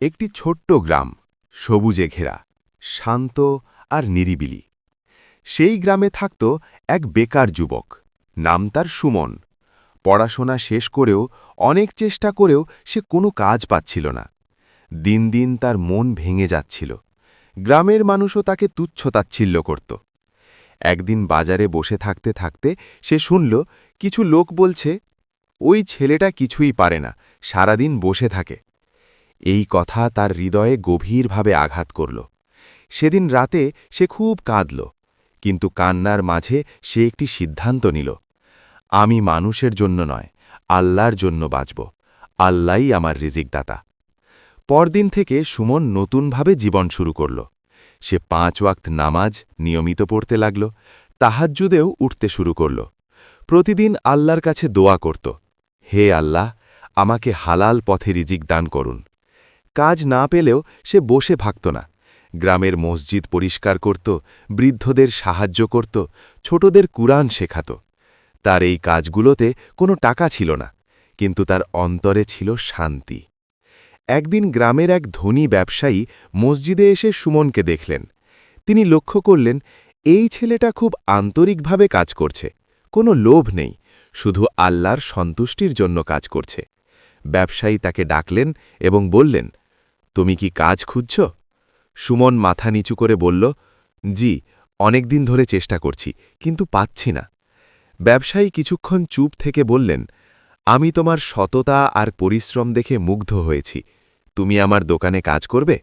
একটি ছোট্ট গ্রাম, সবুজে ঘেরা, শান্ত আর নিরিবিলি। সেই গ্রামে থাকত এক বেকার যুবক, নাম তার সুমন। পড়াশোনা শেষ করেও অনেক চেষ্টা করেও সে কোনো কাজ পাচ্ছিল না। দিন দিন তার মন ভেঙে যাচ্ছিল। গ্রামের মানুষও তাকে তুচ্ছ-তাচ্ছিল্য করত। একদিন বাজারে বসে থাকতে থাকতে সে শুনল কিছু লোক বলছে, ওই ছেলেটা কিছুই পারে না, সারাদিন বসে থাকে। এই কথা তার হৃদয়ে গভীরভাবে আঘাত করল। সেদিন রাতে সে খুব কাঁদল, কিন্তু কান্নার মাঝে সে একটি সিদ্ধান্ত নিল। আমি মানুষের জন্য নয়, আল্লাহর জন্য বাঁচব। আল্লাহই আমার রিজিকদাতা। পরদিন থেকে সুমন নতুনভাবে জীবন শুরু করল। সে 5 ওয়াক্ত নামাজ নিয়মিত পড়তে লাগল, তাহাজ্জুদেও উঠতে শুরু করল। প্রতিদিন আল্লাহর কাছে দোয়া করত, হে আল্লাহ, আমাকে হালাল পথে রিজিক দান করুন। কাজ না পেলেও সে বসে থাকত না। গ্রামের মসজিদ পরিষ্কার করত, বৃদ্ধদের সাহায্য করত, ছোটদের কুরআন শেখাত। তার এই কাজগুলোতে কোনো টাকা ছিল না, কিন্তু তার অন্তরে ছিল শান্তি। একদিন গ্রামের এক ধনী ব্যবসায়ী মসজিদে এসে সুমনকে দেখলেন। তিনি লক্ষ্য করলেন, এই ছেলেটা খুব আন্তরিকভাবে কাজ করছে, কোনো লোভ নেই, শুধু আল্লাহর সন্তুষ্টির জন্য কাজ করছে। ব্যবসায়ী তাকে ডাকলেন এবং বললেন, তুমি কি কাজ খুঁজছ? সুমন মাথা নিচু করে বলল, জি, অনেক দিন ধরে চেষ্টা করছি, কিন্তু পাচ্ছি না। ব্যবসায়ী কিছুক্ষণ চুপ থেকে বললেন, আমি তোমার সততা আর পরিশ্রম দেখে মুগ্ধ হয়েছি। তুমি আমার দোকানে কাজ করবে?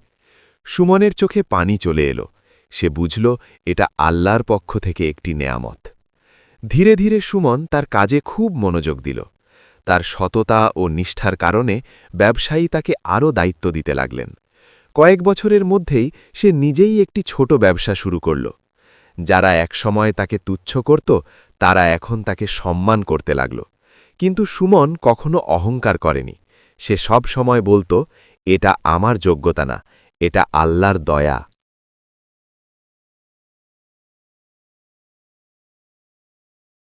সুমনের চোখে পানি চলে এলো। সে বুঝল এটা আল্লাহর পক্ষ থেকে একটি নেয়ামত। ধীরে ধীরে সুমন তার কাজে খুব মনোযোগ দিল। তার সততা ও নিষ্ঠার কারণে ব্যবসায়ী তাকে আরও দায়িত্ব দিতে লাগলেন। কয়েক বছরের মধ্যেই সে নিজেই একটি ছোট ব্যবসা শুরু করল। যারা একসময় তাকে তুচ্ছ করত, তারা এখন তাকে সম্মান করতে লাগল। কিন্তু সুমন কখনো অহংকার করেনি। সে সব সময় বলত, এটা আমার যোগ্যতা না, এটা আল্লাহর দয়া।